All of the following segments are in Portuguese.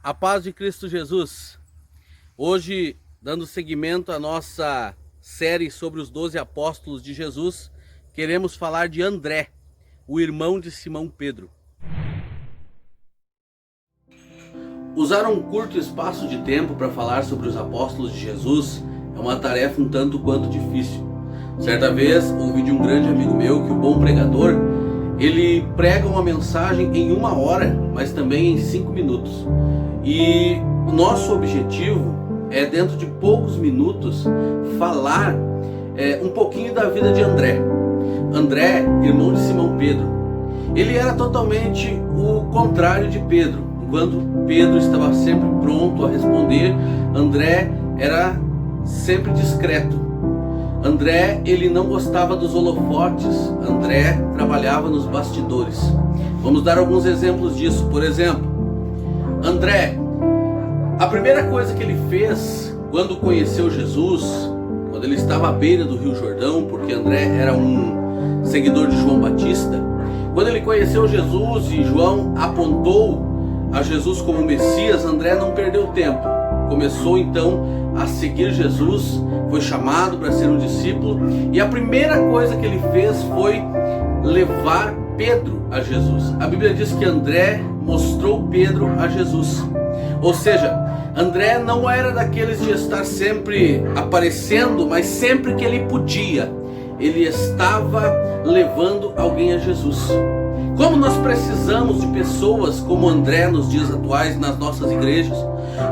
A paz de Cristo Jesus. Hoje, dando seguimento à nossa série sobre os 12 apóstolos de Jesus, queremos falar de André, o irmão de Simão Pedro. Usar um curto espaço de tempo para falar sobre os apóstolos de Jesus é uma tarefa um tanto quanto difícil. Certa vez, ouvi de um grande amigo meu que o bom pregador, ele prega uma mensagem em 1 hora, mas também em 5 minutos. E o nosso objetivo é, dentro de poucos minutos, falar um pouquinho da vida de André. André, irmão de Simão Pedro. Ele era totalmente o contrário de Pedro. Enquanto Pedro estava sempre pronto a responder, André era sempre discreto. André, ele não gostava dos holofotes. André trabalhava nos bastidores. Vamos dar alguns exemplos disso. Por exemplo, André, a primeira coisa que ele fez quando conheceu Jesus, quando ele estava à beira do Rio Jordão, porque André era um seguidor de João Batista, quando ele conheceu Jesus e João apontou a Jesus como Messias, André não perdeu tempo. Começou então a seguir Jesus, foi chamado para ser um discípulo, e a primeira coisa que ele fez foi levar Pedro a Jesus. A Bíblia diz que André mostrou Pedro a Jesus. Ou seja, André não era daqueles de estar sempre aparecendo, mas sempre que ele podia, ele estava levando alguém a Jesus. Como nós precisamos de pessoas como André nos dias atuais nas nossas igrejas,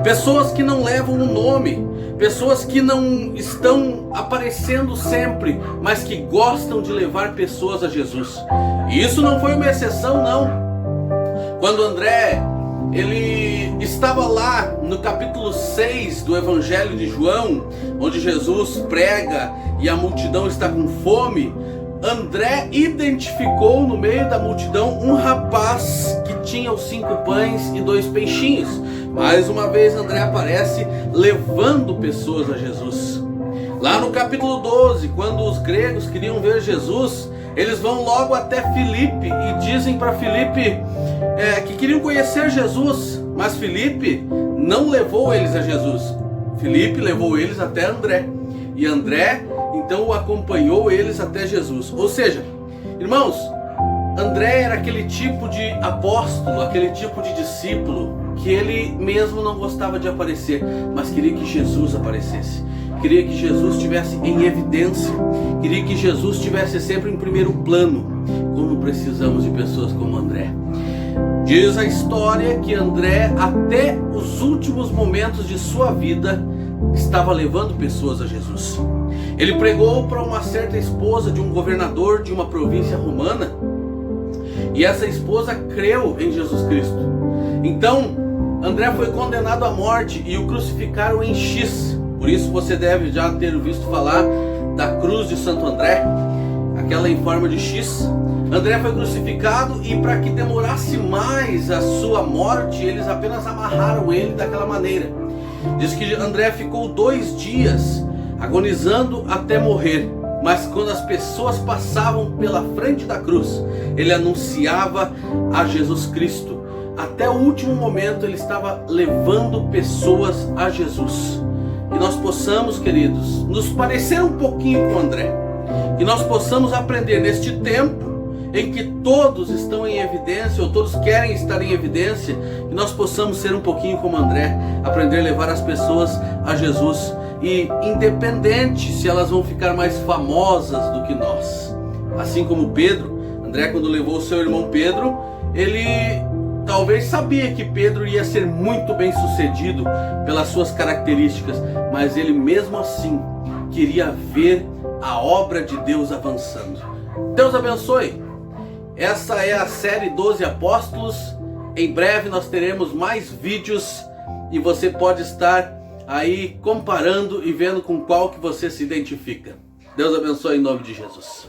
pessoas que não levam um nome, pessoas que não estão aparecendo sempre, mas que gostam de levar pessoas a Jesus. E isso não foi uma exceção, não. Quando André, ele estava lá no capítulo 6 do Evangelho de João, onde Jesus prega e a multidão está com fome, André identificou no meio da multidão um rapaz que tinha os 5 pães e 2 peixinhos. Mais uma vez André aparece levando pessoas a Jesus. Lá no capítulo 12, quando os gregos queriam ver Jesus, eles vão logo até Filipe e dizem para Filipe que queriam conhecer Jesus, mas Filipe não levou eles a Jesus. Filipe levou eles até André, e André então acompanhou eles até Jesus. Ou seja, irmãos, André era aquele tipo de apóstolo, aquele tipo de discípulo que ele mesmo não gostava de aparecer, mas queria que Jesus aparecesse, queria que Jesus estivesse em evidência, queria que Jesus estivesse sempre em primeiro plano. Como precisamos de pessoas como André. Diz a história que André, até os últimos momentos de sua vida, estava levando pessoas a Jesus. Ele pregou para uma certa esposa de um governador de uma província romana, e essa esposa creu em Jesus Cristo. Então André foi condenado à morte e o crucificaram em X. Por isso você deve já ter visto falar da cruz de Santo André, aquela em forma de X. André foi crucificado, e para que demorasse mais a sua morte, eles apenas amarraram ele daquela maneira. Diz que André ficou 2 dias agonizando até morrer, mas quando as pessoas passavam pela frente da cruz, ele anunciava a Jesus Cristo. Até o último momento ele estava levando pessoas a Jesus. Que nós possamos, queridos, nos parecer um pouquinho com André, que nós possamos aprender neste tempo em que todos estão em evidência, ou todos querem estar em evidência, que nós possamos ser um pouquinho como André, aprender a levar as pessoas a Jesus, e independente se elas vão ficar mais famosas do que nós. Assim como Pedro, André, quando levou o seu irmão Pedro, ele talvez sabia que Pedro ia ser muito bem sucedido pelas suas características, mas ele mesmo assim queria ver a obra de Deus avançando. Deus abençoe. Essa é a série 12 Apóstolos. Em breve nós teremos mais vídeos e você pode estar aí comparando e vendo com qual que você se identifica. Deus abençoe em nome de Jesus.